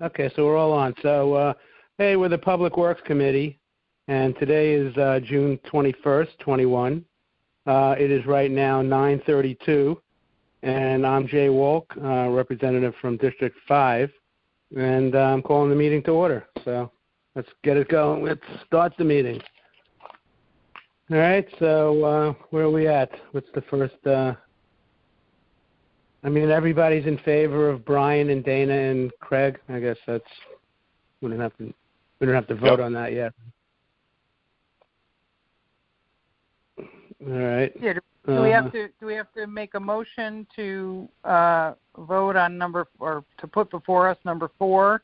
Okay, so we're all on. So, hey, we're the Public Works Committee, and today is June 21st, 21. It is right now 9:32, and I'm Jay Wolk, representative from District 5, and I'm calling the meeting to order. So let's get it going. Let's start the meeting. All right, so where are we at? What's the first? Everybody's in favor of Brian and Dana and Craig. I guess we don't have to vote on that yet. All right. Yeah. Do we have to make a motion to vote on to put before us number 4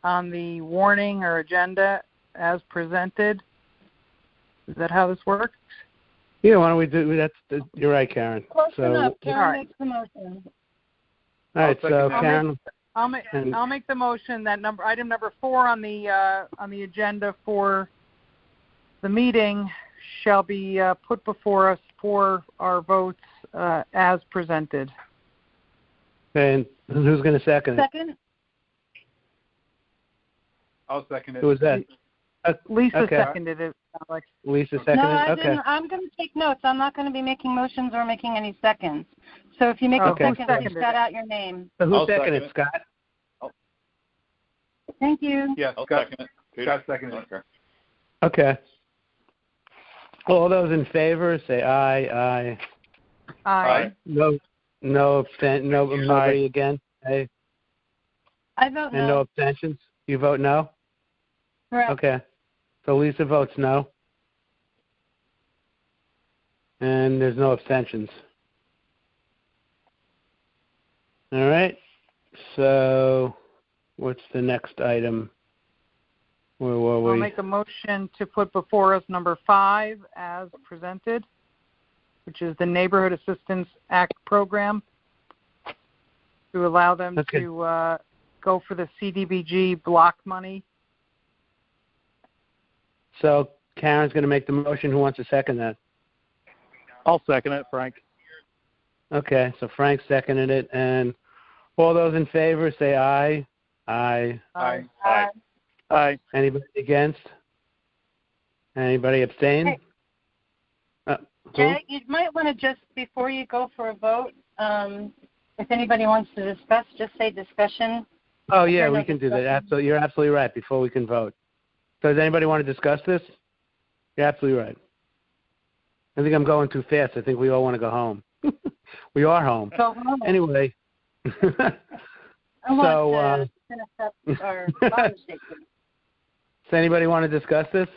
on the warning or agenda as presented? Is that how this works? Yeah, why don't we do that? You're right, Karen. Close enough. Karen makes the motion. All right, so Karen. I'll make the motion that item number 4 on the agenda for the meeting shall be put before us for our votes as presented. And who's going to second it? Second. I'll second it. Who was that? Lisa seconded it, Alex. Lisa seconded it? No, I okay. didn't. I'm going to take notes. I'm not going to be making motions or making any seconds. So if you make a second, please shout out your name. So who seconded it, Scott? Thank you. Yeah, I'll Scott second it. Scott seconded it. Okay. All those in favor, say aye. Aye. No, nobody against? Hey. I vote no. And no abstentions? You vote no? Correct. Okay. So Lisa votes no. And there's no abstentions. All right. So what's the next item? Where were we? I'll make a motion to put before us number 5 as presented, which is the Neighborhood Assistance Act program, to allow them to go for the CDBG block money. So Karen's going to make the motion. Who wants to second that? I'll second it, Frank. Okay, so Frank seconded it. And all those in favor, say aye. Aye. Aye. Aye. Aye. Anybody against? Anybody abstain? Hey. Jay, you might want to just, before you go for a vote, if anybody wants to discuss, just say discussion. Oh, yeah, we can do that. Absolutely, you're absolutely right, before we can vote. So does anybody want to discuss this? You're absolutely right. I think I'm going too fast. I think we all want to go home. We are home. Go home. Anyway. I want to finish up our Father's Day. Does anybody want to discuss this?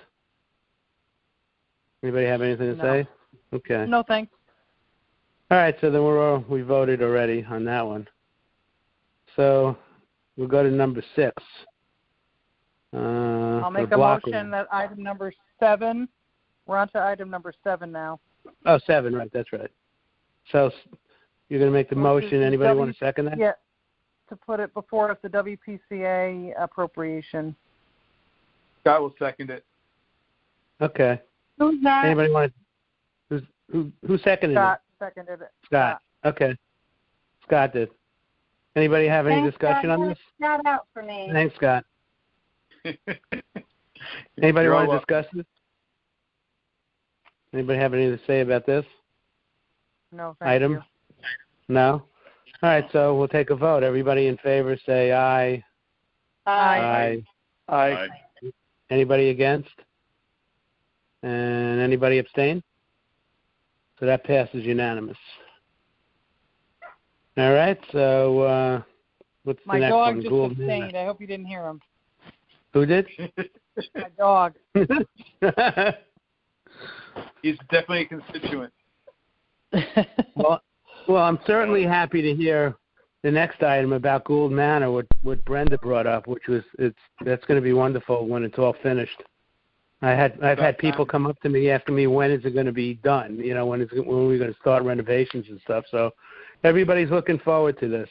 Anybody have anything to say? Okay. No, thanks. All right, so then we voted already on that one. So we'll go to number 6. I'll make a motion that item number 7. We're on to item number 7 now. Oh, 7, right, that's right. So you're going to make the motion. Anybody want to second that? Yeah, to put it before us, the WPCA appropriation. Scott will second it. Okay. Who's that? Anybody want to? Who seconded Scott it? seconded it. Scott. Okay. Scott did. Anybody have any discussion on this? Shout out for me. Thanks, Scott. Anybody want to discuss this? Anybody have anything to say about this No, thank item? you. No? All right, so we'll take a vote. Everybody in favor say aye. Aye. Aye. Anybody against? And anybody abstain? So that passes unanimous. All right, so what's the next one? My dog just abstained. I hope you didn't hear him. Who did? My dog. He's definitely a constituent. Well, I'm certainly happy to hear the next item about Gould Manor, what Brenda brought up, which was that's going to be wonderful when it's all finished. I've had people come up to me asking me when is it going to be done? You know, when are we going to start renovations and stuff? So everybody's looking forward to this.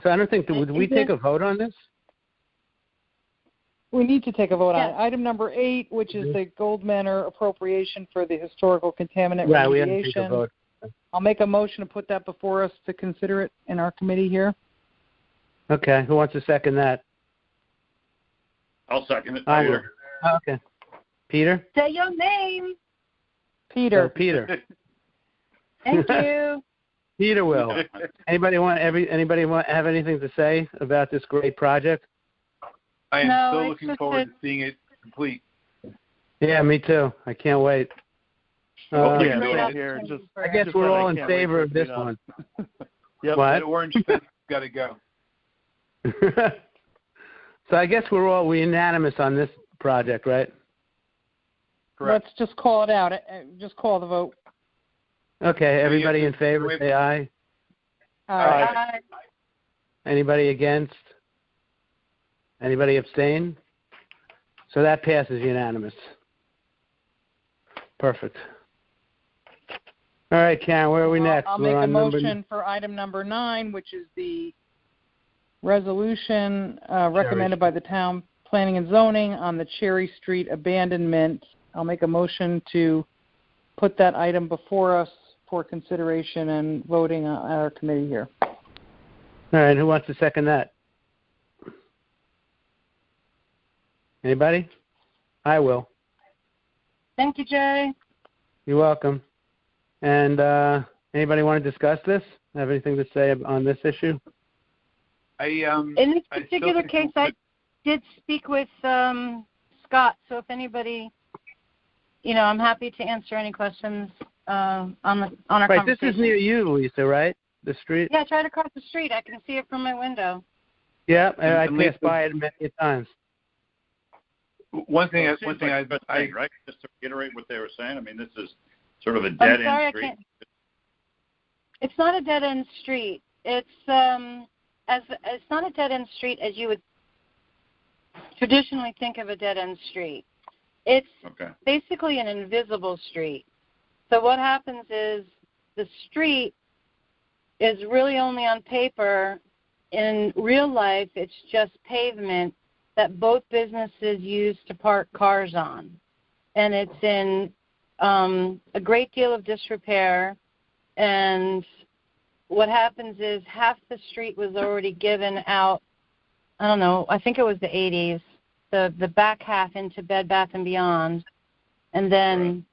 So I don't think would we take a vote on this? We need to take a vote on it. Item number 8, which is the Gould Manor appropriation for the historical contaminant remediation. We have to take a vote. I'll make a motion to put that before us to consider it in our committee here. Okay. Who wants to second that? I'll second it. I will. Peter. Okay. Peter? Say your name. Peter. So Peter. Thank you. Peter will. Anybody have anything to say about this great project? I am No, so it's looking just forward to seeing it complete. Yeah, me too. I can't wait. Yeah, Great same here. Just, I guess just we're that all I in can't wait favor for of it this to be one. Yep. What? That orange fence got to go. So I guess we're unanimous on this project, right? Correct. Let's just call it out. Just call the vote. Okay, everybody in favor, say aye. Aye. Anybody against? Anybody abstain? So that passes unanimous. Perfect. All right, Karen, where are we next? I'll We're make a on motion for item number 9, which is the resolution recommended by the Town Planning and Zoning on the Cherry Street abandonment. I'll make a motion to put that item before us for consideration and voting on our committee here. All right, who wants to second that? Anybody? I will. Thank you, Jay. You're welcome. And anybody want to discuss this? Have anything to say on this issue? In this particular case, I did speak with Scott, so if anybody, I'm happy to answer any questions on our conversation. This is near you, Lisa, right? The street? Yeah, it's right across the street. I can see it from my window. Yeah, I passed by it many times. One thing, right? Just to reiterate what they were saying, I mean, this is sort of a dead-end street. It's not a dead-end street. It's not a dead-end street as you would traditionally think of a dead-end street. It's basically an invisible street. So what happens is the street is really only on paper. In real life, it's just pavement that both businesses use to park cars on. And it's in a great deal of disrepair. And what happens is half the street was already given out, I don't know, I think it was the 80s, the back half into Bed Bath & Beyond. And then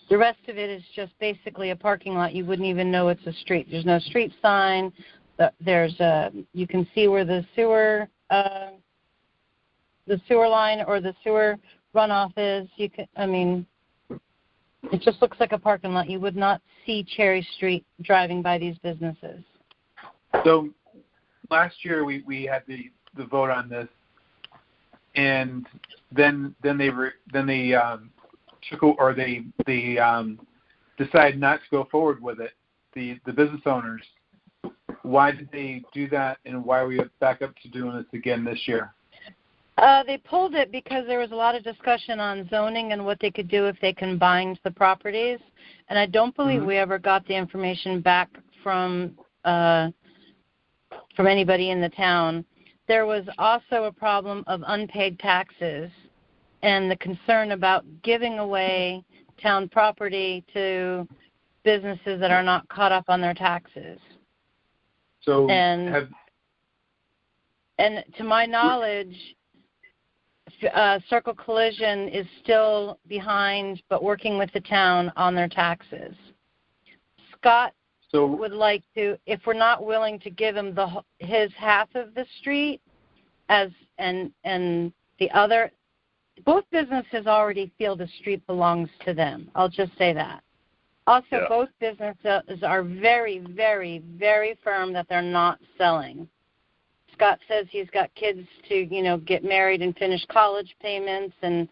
the rest of it is just basically a parking lot. You wouldn't even know it's a street. There's no street sign. You can see where the sewer line or the sewer runoff is. It just looks like a parking lot. You would not see Cherry Street driving by these businesses. So last year we had the vote on this, and then they decided not to go forward with it. The business owners. Why did they do that, and why are we back up to doing this again this year? They pulled it because there was a lot of discussion on zoning and what they could do if they combined the properties. And I don't believe we ever got the information back from anybody in the town. There was also a problem of unpaid taxes and the concern about giving away town property to businesses that are not caught up on their taxes. So and to my knowledge, Circle Collision is still behind, but working with the town on their taxes. Scott would like to, if we're not willing to give him his half of the street, and the other, both businesses already feel the street belongs to them. I'll just say that. Also, both businesses are very, very, very firm that they're not selling. Scott says he's got kids to, get married and finish college payments, and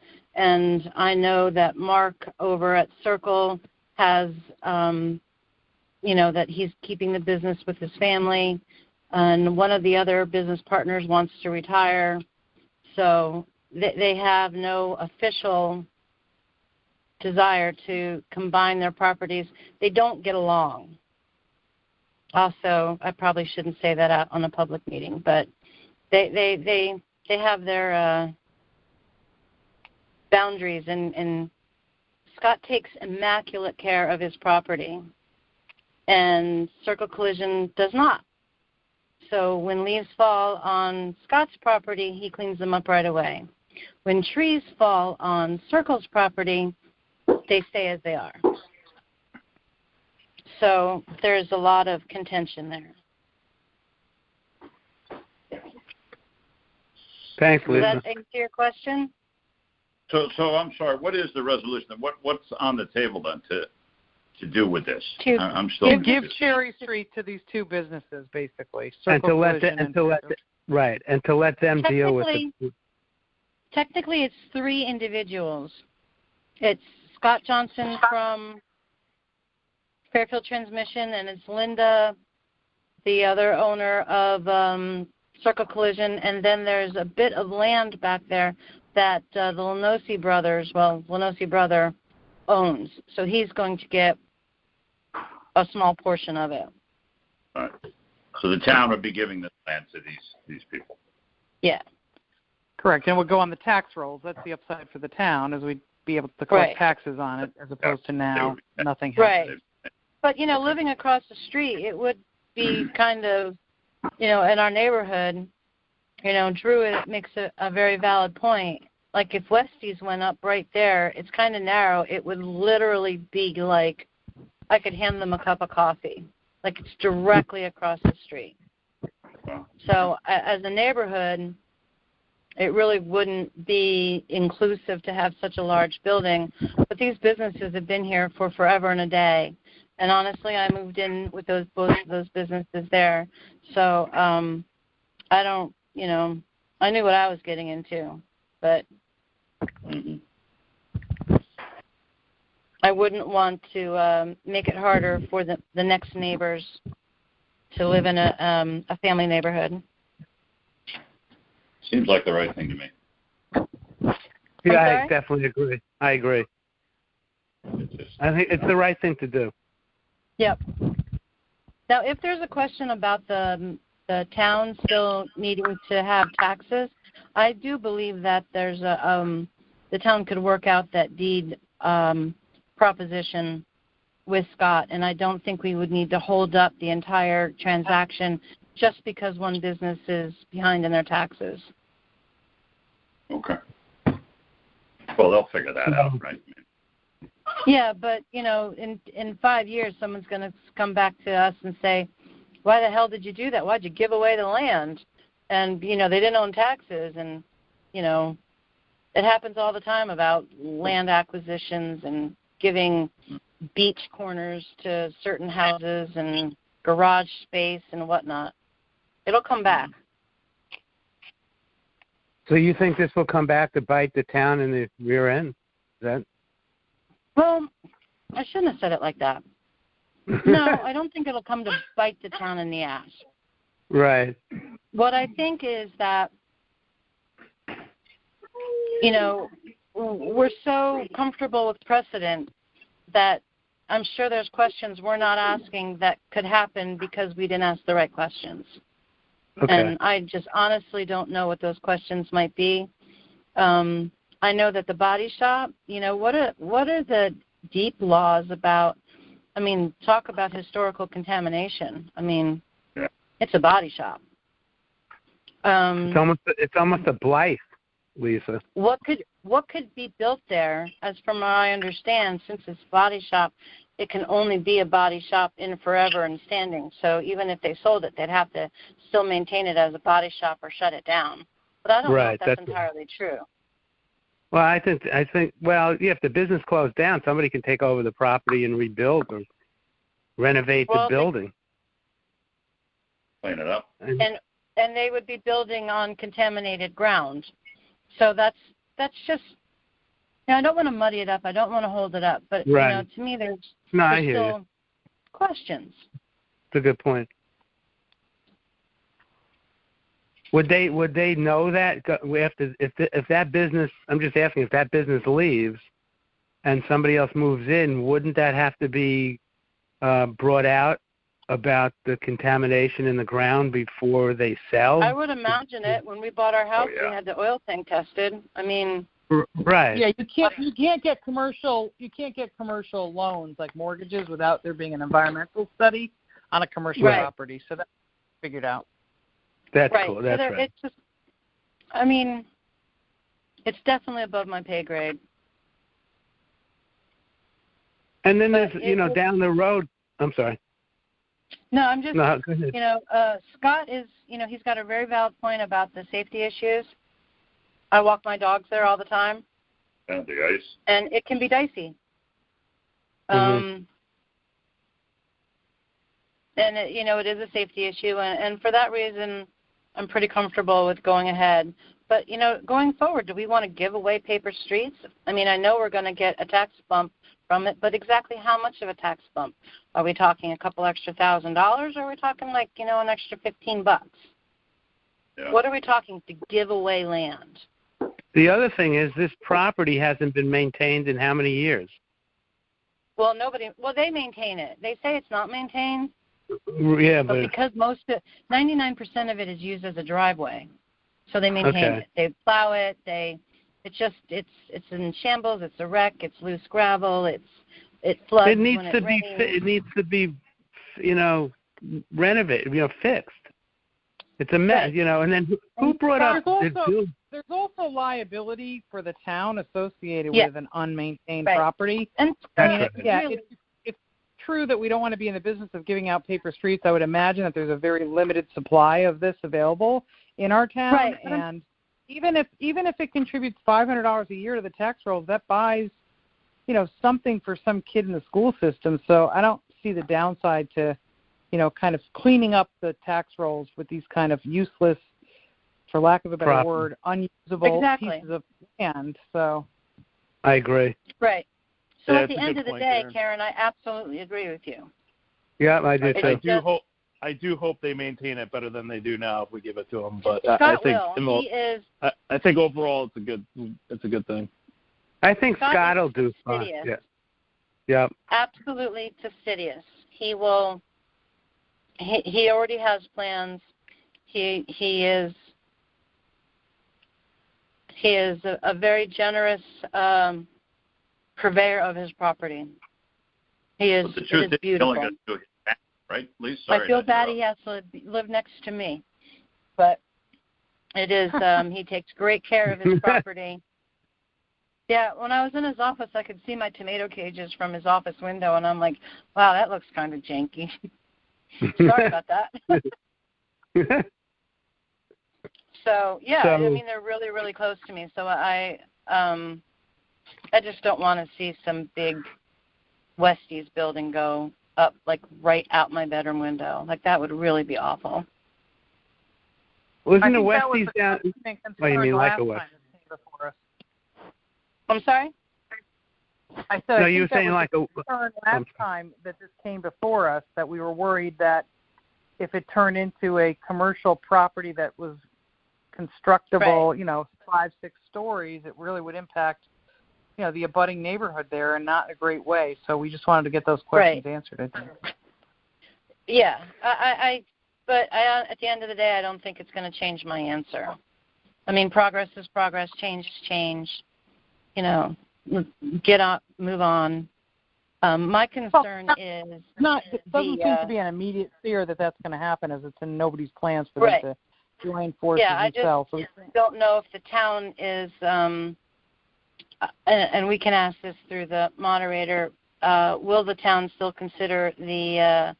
I know that Mark over at Circle has, that he's keeping the business with his family, and one of the other business partners wants to retire, so they have no official desire to combine their properties. They don't get along. Also, I probably shouldn't say that out on a public meeting, but they have their boundaries, and Scott takes immaculate care of his property, and Circle Collision does not. So when leaves fall on Scott's property, he cleans them up right away. When trees fall on Circle's property, they stay as they are. So there's a lot of contention there. Thanks, Lisa. Does that answer your question? So I'm sorry. What is the resolution? What's on the table then to do with this? I'm still to give Cherry Street to these two businesses, basically. And to let them deal with it. Technically, it's three individuals. It's Scott Johnson from Fairfield Transmission, and it's Linda, the other owner of Circle Collision, and then there's a bit of land back there that the Lenosi brother owns. So he's going to get a small portion of it. All right. So the town would be giving the land to these people. Yeah. Correct, and it would go on the tax rolls. That's the upside for the town, is we'd be able to collect taxes on it, as opposed to now nothing happens. Right. But, living across the street, it would be kind of, in our neighborhood, Drew makes a very valid point. Like if Westies went up right there, it's kind of narrow. It would literally be like I could hand them a cup of coffee. Like it's directly across the street. So as a neighborhood, it really wouldn't be inclusive to have such a large building. But these businesses have been here for forever and a day. And honestly, I moved in with both of those businesses there. So I don't, I knew what I was getting into. But I wouldn't want to make it harder for the next neighbors to live in a family neighborhood. Seems like the right thing to me. Yeah, I definitely agree. I agree. I think it's the right thing to do. Yep. Now, if there's a question about the town still needing to have taxes, I do believe that there's the town could work out that deed proposition with Scott, and I don't think we would need to hold up the entire transaction just because one business is behind in their taxes. Okay. Well, they'll figure that out, right? Yeah, but, in 5 years, someone's going to come back to us and say, why the hell did you do that? Why did you give away the land? And, they didn't own taxes. And, it happens all the time about land acquisitions and giving beach corners to certain houses and garage space and whatnot. It'll come back. So you think this will come back to bite the town in the rear end? Is that? Well, I shouldn't have said it like that. No, I don't think it'll come to bite the town in the ass. Right. What I think is that, we're so comfortable with precedent that I'm sure there's questions we're not asking that could happen because we didn't ask the right questions. Okay. And I just honestly don't know what those questions might be. I know that the body shop, what are the deep laws about, talk about historical contamination. It's a body shop. It's almost a blight, Lisa. What could be built there, as from what I understand, since it's a body shop, it can only be a body shop in forever and standing. So even if they sold it, they'd have to still maintain it as a body shop or shut it down. But I don't know if that's entirely true. Well, I think. Well, yeah, if the business closed down, somebody can take over the property and rebuild or renovate the building. Clean it up. And they would be building on contaminated ground. So that's just. Now, I don't want to muddy it up. I don't want to hold it up. But to me, there's still questions. That's a good point. Would they know that if that business? I'm just asking, if that business leaves and somebody else moves in, wouldn't that have to be brought out about the contamination in the ground before they sell? I would imagine it. When we bought our house, we had the oil tank tested. Right. Yeah, you can't get commercial loans like mortgages without there being an environmental study on a commercial property. So that's figured out. That's right. cool. That's so right. It's just, I mean, it's definitely above my pay grade. And then there's, down the road. I'm sorry. No, I'm just, No, go ahead. Scott is, he's got a very valid point about the safety issues. I walk my dogs there all the time. And the ice. And it can be dicey. Mm-hmm. And, it is a safety issue. And for that reason, I'm pretty comfortable with going ahead. But, going forward, do we want to give away paper streets? I mean, I know we're going to get a tax bump from it, but exactly how much of a tax bump? Are we talking a couple extra $1,000, or are we talking like, an extra $15? Yeah. What are we talking to give away land? The other thing is this property hasn't been maintained in how many years? Well, they maintain it. They say it's not maintained. Yeah, but because 99% of it is used as a driveway, so they maintain it. They plow it. It's in shambles. It's a wreck. It's loose gravel. It floods. It needs when to it be. rains. It needs to be, renovated. Fixed. It's a mess. Right. And then who brought up? There's also liability for the town associated with an unmaintained property. And it's true that we don't want to be in the business of giving out paper streets. I would imagine that there's a very limited supply of this available in our town, right. And even if it contributes $500 a year to the tax rolls, that buys, something for some kid in the school system. So I don't see the downside to, kind of cleaning up the tax rolls with these kind of useless, for lack of a better word, unusable pieces of land. So I agree. Right. So Yeah, at the end of the day, Karen, I absolutely agree with you. Yeah, I do too. I do hope they maintain it better than they do now if we give it to them. But Scott I think overall it's a good thing. I think Scott will do fine. Yeah. Yep. Absolutely fastidious. He will. He already has plans. He is a very generous purveyor of his property. He is. But the truth is, beautiful. only got to do it, right, Lisa? Sorry, I feel bad he has to live next to me, but it is. He takes great care of his property. Yeah, when I was in his office, I could see my tomato cages from his office window, and I'm like, wow, that looks kind of janky. Sorry about that. So, I mean, they're really, really close to me. So I just don't want to see some big Westies building go up, like, right out my bedroom window. Like, that would really be awful. Wasn't the Westies down? Oh, you mean like a West? I'm sorry? I said, no, you were saying like a last time that this came before us, that we were worried that if it turned into a commercial property that was constructible, 5-6 stories, it really would impact, the abutting neighborhood there, and not in a great way. So we just wanted to get those questions answered, I think. Yeah, but at the end of the day, I don't think it's going to change my answer. I mean, progress is progress, change is change. Get up, move on. My concern is it doesn't seem to be an immediate fear that that's going to happen, as it's in nobody's plans for them to join forces themselves. I just don't know if the town is, and we can ask this through the moderator, will the town still consider the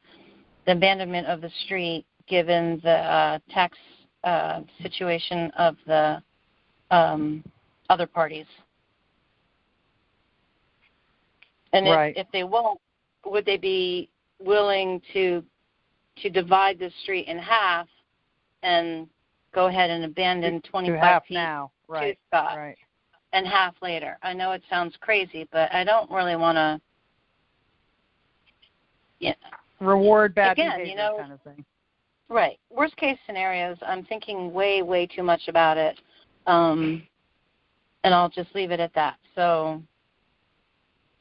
abandonment of the street given the tax situation of the other parties? And if they won't, would they be willing to divide the street in half and go ahead and abandon 25 feet now, to Scott and half later? I know it sounds crazy, but I don't really want to reward bad behavior kind of thing. Right. Worst case scenarios, I'm thinking way, way too much about it, and I'll just leave it at that. So.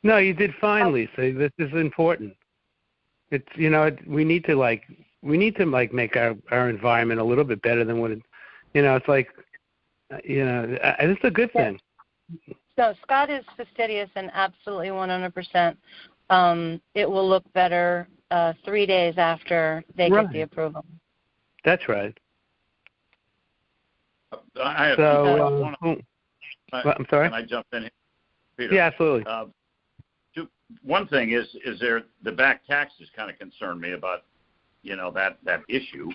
No, you did fine, Lisa. This is important. It's we need to make our environment a little bit better than what it, it's like, it's a good thing. So Scott is fastidious and absolutely 100%. It will look better 3 days after they get the approval. That's right. I have I'm sorry? Can I jump in here, Peter? Yeah, absolutely. One thing is there the back taxes kind of concern me about, that issue.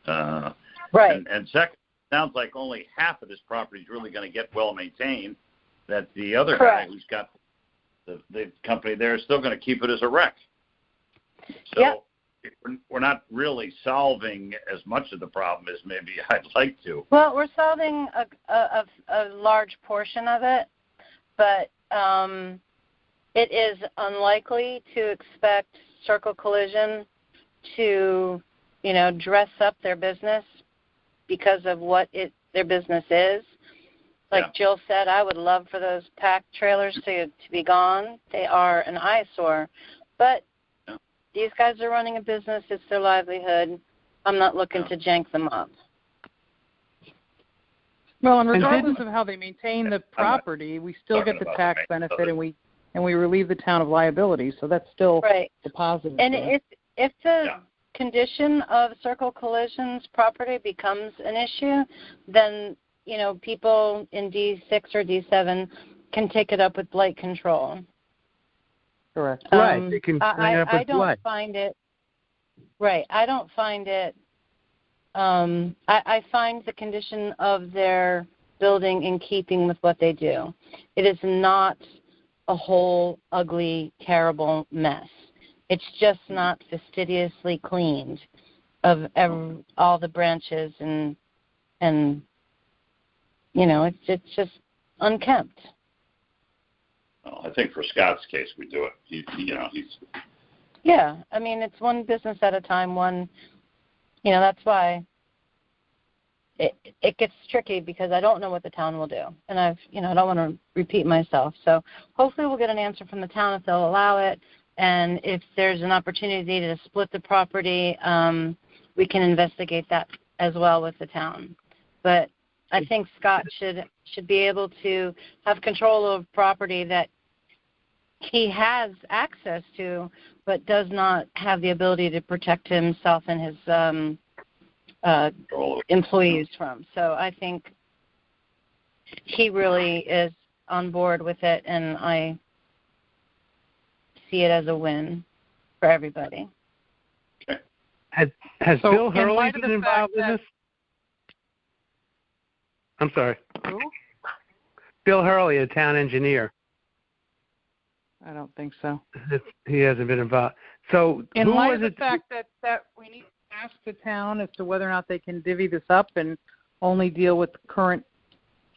Right. And second, it sounds like only half of this property is really going to get well maintained. That the other Correct. guy who's got the company there is still going to keep it as a wreck. So Yep. we're not really solving as much of the problem as maybe I'd like to. Well, we're solving a large portion of it, but it is unlikely to expect Circle Collision to, dress up their business because of what their business is. Like Jill said, I would love for those pack trailers to be gone. They are an eyesore. But these guys are running a business. It's their livelihood. I'm not looking to jank them up. Well, and regardless of how they maintain the property, we still get the tax benefit, and we relieve the town of liability. So that's still the positive. And if the condition of Circle Collision's property becomes an issue, then people in D6 or D7 can take it up with blight control. Correct. Right. They can bring it up with I don't blight. find it. Right. I don't find it. I find the condition of their building in keeping with what they do. It is not a whole, ugly, terrible mess. It's just not fastidiously cleaned of all the branches and it's just unkempt. Well, I think for Scott's case, we do it. He's. Yeah, I mean, it's one business at a time. That's why it gets tricky because I don't know what the town will do, and I don't want to repeat myself. So hopefully we'll get an answer from the town if they'll allow it, and if there's an opportunity to split the property, we can investigate that as well with the town. But I think Scott should be able to have control of property that he has access to, but does not have the ability to protect himself and his employees from. So I think he really is on board with it, and I see it as a win for everybody. Okay. Has Bill Hurley been involved in this? I'm sorry. Who? Bill Hurley, a town engineer. I don't think so. He hasn't been involved. So in light of the fact that we need to ask the town as to whether or not they can divvy this up and only deal with current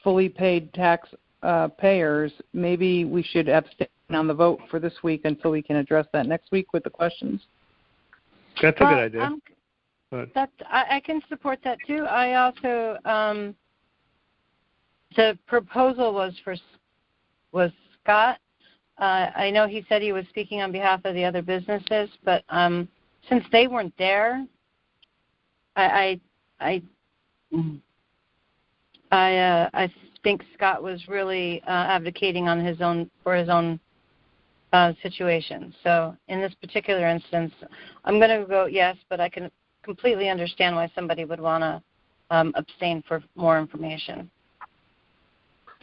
fully paid tax payers, maybe we should abstain on the vote for this week until we can address that next week with the questions. That's a good idea. I can support that too. I also the proposal was Scott. I know he said he was speaking on behalf of the other businesses, but since they weren't there, I think Scott was really advocating for his own situation. So in this particular instance, I'm going to vote yes, but I can completely understand why somebody would want to abstain for more information.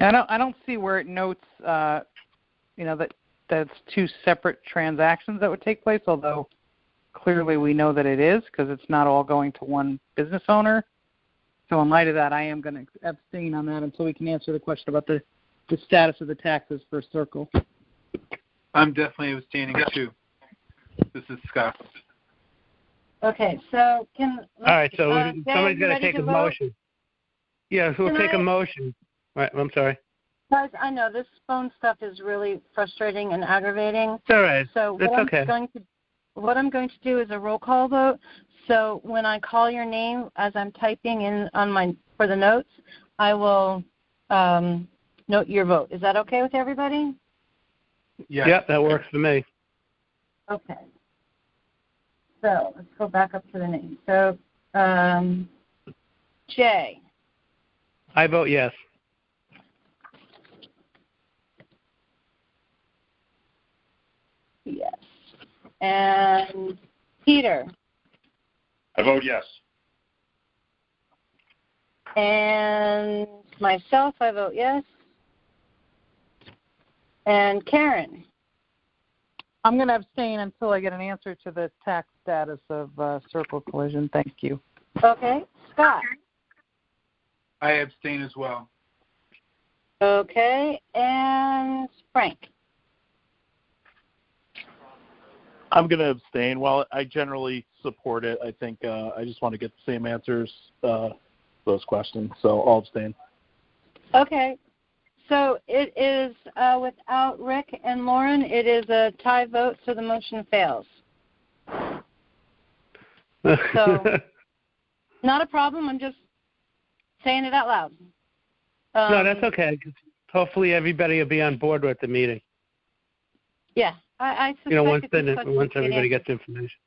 I don't see where it notes, that's two separate transactions that would take place, although clearly we know that it is because it's not all going to one business owner. So in light of that, I am going to abstain on that until we can answer the question about the status of the taxes for Circle. I'm definitely abstaining too. This is Scott. Okay, so all right, so somebody's got to take a motion. Yeah, we'll take a motion. All right, I'm sorry. Guys, I know this phone stuff is really frustrating and aggravating. It's all right. So what I'm going to do is a roll call vote. So when I call your name as I'm typing in for the notes, I will note your vote. Is that okay with everybody? Yeah. Yep, that works for me. Okay. So let's go back up to the name. So Jay. I vote yes. Yes. And Peter. I vote yes. And myself, I vote yes. And Karen? I'm going to abstain until I get an answer to the tax status of Circle Collision. Thank you. Okay. Scott? I abstain as well. Okay. And Frank? I'm going to abstain. While I generally support it, I think I just want to get the same answers to those questions, so I'll abstain. Okay. So it is, without Rick and Lauren, it is a tie vote, so the motion fails. So, not a problem. I'm just saying it out loud. No, that's okay. Hopefully everybody will be on board with the meeting. Yeah, I suspect once everybody gets information.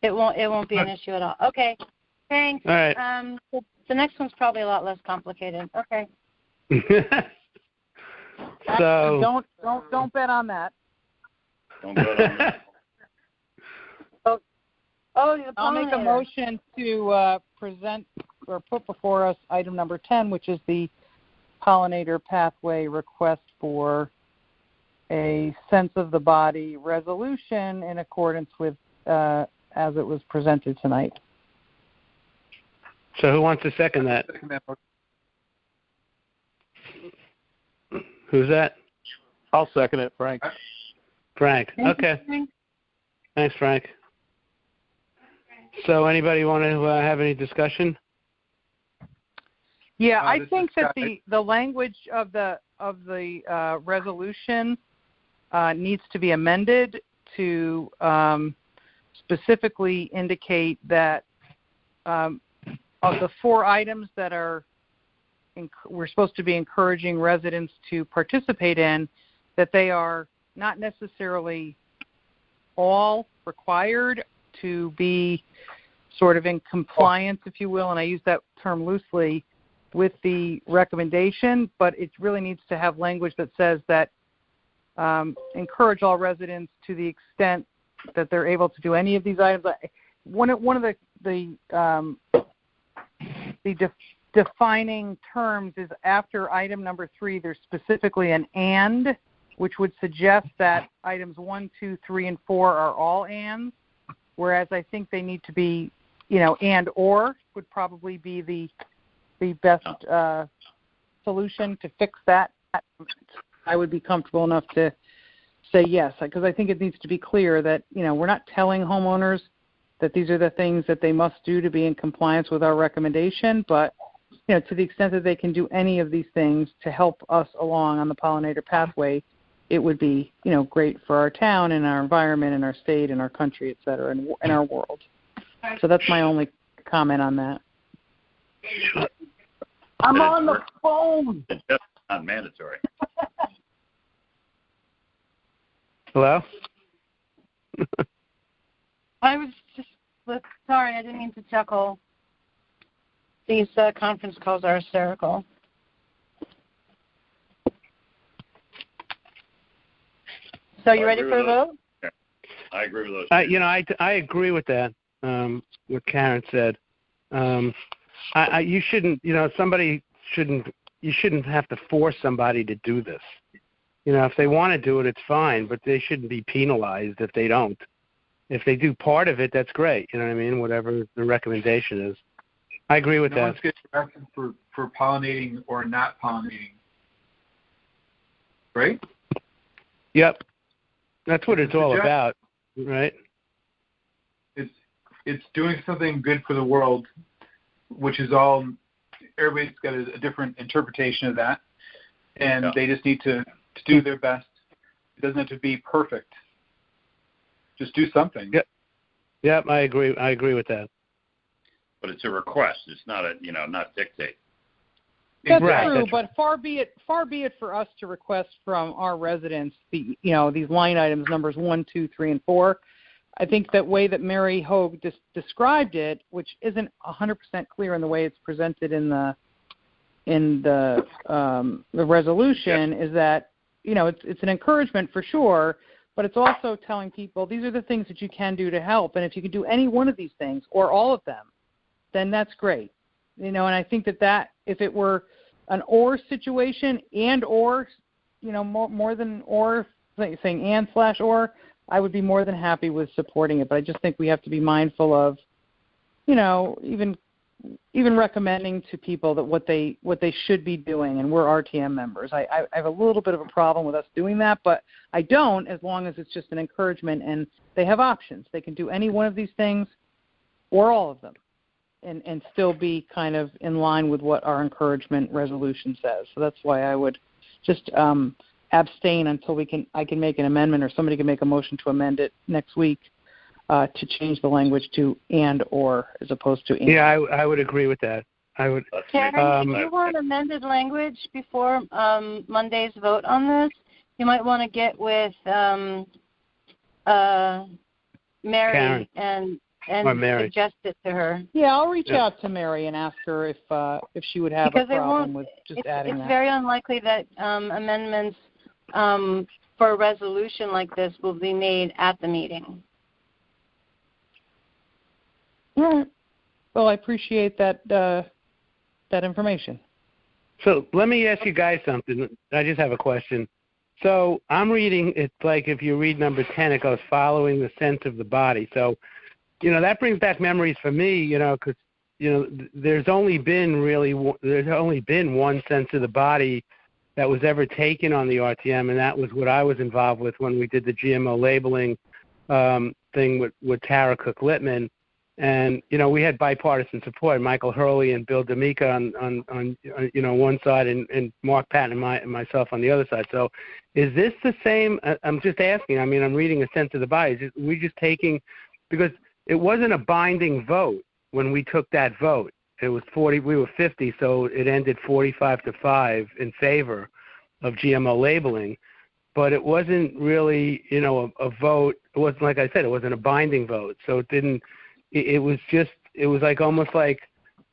It won't be an issue at all. Okay, thanks. All right. The next one's probably a lot less complicated. Okay. So don't bet on that. Don't bet on that. I'll make a motion to present or put before us item number 10, which is the pollinator pathway request for a sense of the body resolution in accordance with as it was presented tonight. So who wants to second that? Who's that? I'll second it, Frank. Frank. Okay. Thanks, Frank. So anybody want to have any discussion? Yeah, I think that the language of the resolution needs to be amended to specifically indicate that of the 4 items that we're supposed to be encouraging residents to participate in, that they are not necessarily all required to be sort of in compliance, if you will, and I use that term loosely, with the recommendation, but it really needs to have language that says that encourage all residents to the extent that they're able to do any of these items. One of the defining terms is after item number 3, there's specifically an and, which would suggest that items 1, 2, 3, and 4 are all ands, whereas I think they need to be, and or would probably be the best solution to fix that. I would be comfortable enough to say yes, because I think it needs to be clear that, we're not telling homeowners that these are the things that they must do to be in compliance with our recommendation, but to the extent that they can do any of these things to help us along on the pollinator pathway, it would be, great for our town and our environment and our state and our country, et cetera, and our world. So that's my only comment on that. I'm on the phone. It's just not mandatory. Hello? I was just sorry, I didn't mean to chuckle. These conference calls are hysterical. So you ready for the vote? Yeah. I agree with those. I agree with that. What Karen said. You shouldn't. You shouldn't have to force somebody to do this. If they want to do it, it's fine, but they shouldn't be penalized if they don't. If they do part of it, that's great. You know what I mean? Whatever the recommendation is. I agree with that. No one's getting arrested for pollinating or not pollinating. Right? Yep. That's what it's all about, right? It's doing something good for the world, which is all, everybody's got a different interpretation of that, and they just need to do their best. It doesn't have to be perfect. Just do something. Yep, I agree with that. But it's a request. It's not not dictate. That's true, but far be it for us to request from our residents these line items, numbers 1, 2, 3, and 4. I think that way that Mary Hogue described it, which isn't 100% clear in the way it's presented in the resolution, is that it's an encouragement for sure, but it's also telling people these are the things that you can do to help, and if you can do any one of these things or all of them, then that's great. And I think that if it were an or situation and or, more than or, saying and/or, I would be more than happy with supporting it. But I just think we have to be mindful of, even recommending to people that what they should be doing, and we're RTM members. I have a little bit of a problem with us doing that, but I don't, as long as it's just an encouragement and they have options. They can do any one of these things or all of them and still be kind of in line with what our encouragement resolution says. So that's why I would just abstain until I can make an amendment, or somebody can make a motion to amend it next week. To change the language to and or as opposed to and. Yeah, I would agree with that. I would. Karen, if you want amended language before Monday's vote on this, you might want to get with Mary and Mary. Suggest it to her. Yeah, I'll reach out to Mary and ask her if she would have a problem with just adding that. It's very unlikely that amendments for a resolution like this will be made at the meeting. All right. Well, I appreciate that information. So let me ask you guys something. I just have a question. So I'm reading, it's like if you read number 10, it goes following the sense of the body. So, that brings back memories for me, because, there's only been one sense of the body that was ever taken on the RTM, and that was what I was involved with when we did the GMO labeling thing with Tara Cook-Littman. And, we had bipartisan support, Michael Hurley and Bill D'Amica on one side and Mark Patton and myself on the other side. So is this the same? I'm just asking. I'm reading a sense of the body. We're just taking, because it wasn't a binding vote when we took that vote. It was 40, we were 50, so it ended 45-5 in favor of GMO labeling. But it wasn't really, a vote. It wasn't, like I said, it wasn't a binding vote. So it didn't, it was like almost like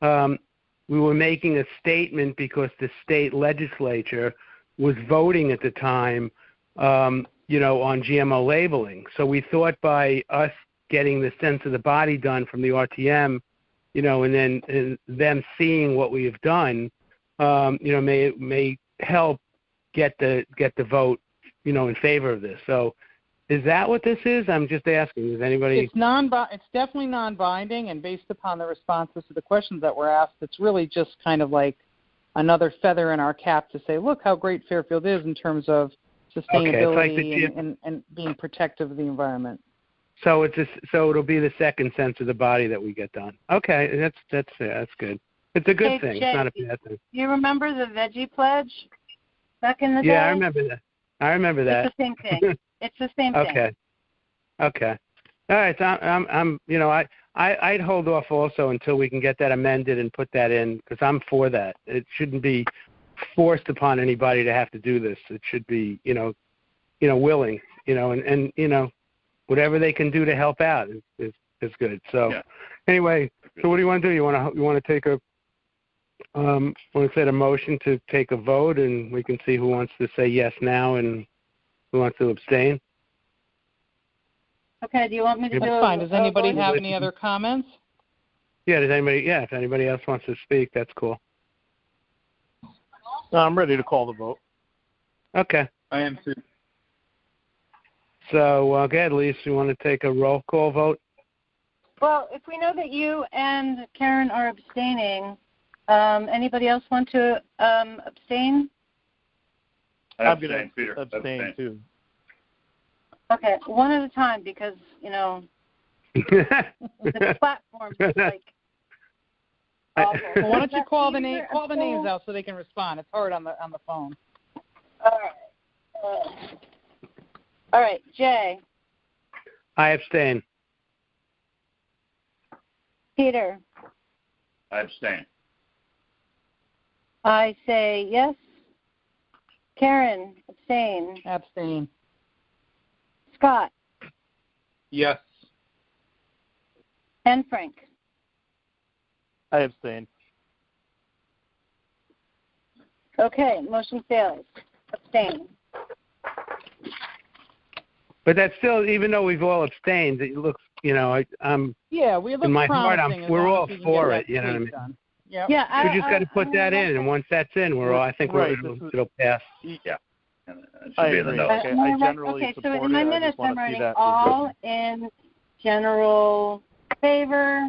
we were making a statement because the state legislature was voting at the time, on GMO labeling. So we thought by us getting the sense of the body done from the RTM, and then them seeing what we have done, may help get the vote, in favor of this. So is that what this is? I'm just asking. Is anybody? It's definitely non-binding, and based upon the responses to the questions that were asked, it's really just kind of like another feather in our cap to say, look how great Fairfield is in terms of sustainability and being protective of the environment. So it'll be the second sense of the body that we get done. Okay, that's good. It's a good thing. Jay, it's not a bad thing. You remember the Veggie Pledge back in the day? Yeah, I remember that. It's the same thing. It's the same thing. Okay. All right. So I'd hold off also until we can get that amended and put that in, because I'm for that. It shouldn't be forced upon anybody to have to do this. It should be, willing, and whatever they can do to help out is good. So anyway, so what do you want to do? You want to take a motion to take a vote, and we can see who wants to say yes now and who wants to abstain? Okay, do you want me to do That's fine. Does anybody have any other comments? Yeah, if anybody else wants to speak, that's cool. I'm ready to call the vote. Okay. I am too. So, go ahead, Lisa. You want to take a roll call vote? Well, if we know that you and Karen are abstaining, anybody else want to abstain? I'm going to abstain too. Okay, one at a time, because the platform is like awful. Well, why don't you call the names out so they can respond? It's hard on the phone. All right. All right, Jay. I abstain. Peter. I abstain. I say yes. Karen, abstain. Abstain. Scott. Yes. And Frank. I abstain. Okay, motion fails. Abstain. But that's still, even though we've all abstained, it looks, I'm. Yeah, we look in my promising. heart, we're all for it. You know what I mean? Yep. Yeah, We just got to put that in, and once that's in, I think it'll pass. Yeah. And it I should be in the agree. notes. I generally okay, support so in my it. I minutes just want I'm to see writing that. all in general favor,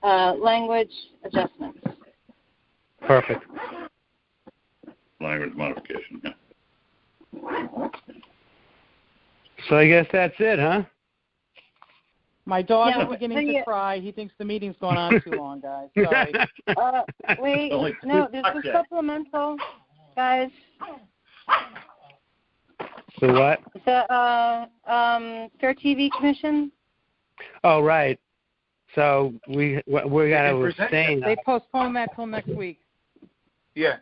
language adjustments. Perfect. Language modification, yeah. So I guess that's it, huh? My dog Yeah, is beginning to cry. He thinks the meeting's going on too long, guys. Sorry. Wait, no, there's a supplemental, guys. The what? The Fair TV Commission. Oh, right. So we got to abstain. They postponed that till next week. Yeah.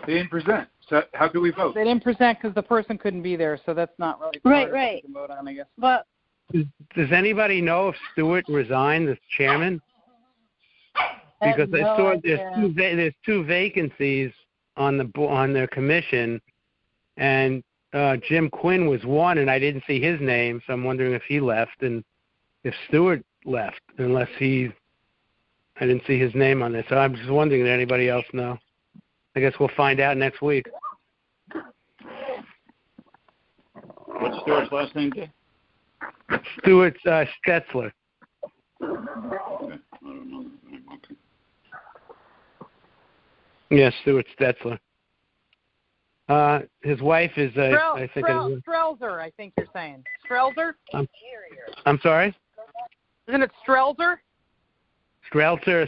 They didn't present. So how do we vote? They didn't present because the person couldn't be there, so that's not really Right. to vote on, I guess. But Does anybody know if Stewart resigned as chairman? Because I saw there's two vacancies on their commission, and Jim Quinn was one, and I didn't see his name, so I'm wondering if he left and if Stewart left, unless I didn't see his name on there. So I'm just wondering, did anybody else know? I guess we'll find out next week. What's Stuart's last name, Jay? Stuart Stetzler. Okay. I don't know. Okay. Yeah, Stuart Stetzler. His wife is, I think. Strelzer, I think you're saying. Strelzer? I'm sorry? Isn't it Strelzer? Stelzer.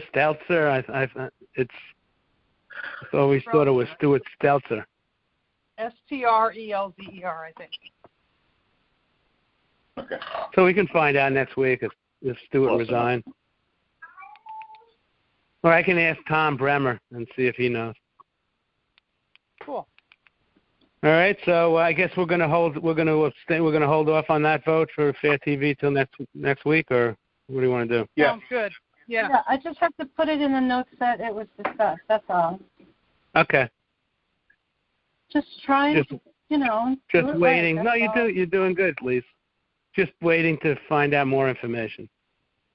I always thought it was Stuart Stelzer. Strelzer, I think. Okay. So we can find out next week if Stuart resigned. Or I can ask Tom Bremer and see if he knows. Cool. All right, so I guess we're going to hold off on that vote for Fair TV till next week, or what do you want to do? Yeah. Sounds good. Yeah. I just have to put it in the notes that it was discussed. That's all. Okay. Just trying Just waiting. Right, No, you're doing good, Lise. Just waiting to find out more information.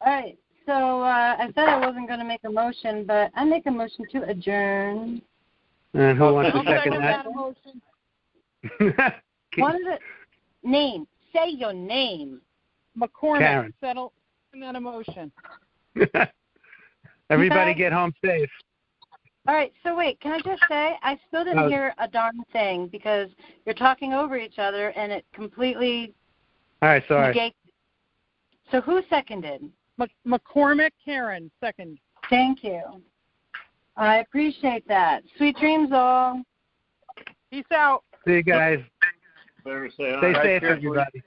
All right. So I said I wasn't going to make a motion, but I make a motion to adjourn. And who wants to I'll second second that? motion. What is it? Name. Say your name. McCormick, Karen. settle that emotion. Everybody get home safe. All right. So wait, can I just say I still didn't hear a darn thing because you're talking over each other and it completely. All right. Sorry. negates. So who seconded? McCormick, Karen, second. Thank you. I appreciate that. Sweet dreams, all. Peace out. See you guys. Better say Stay safe, everybody.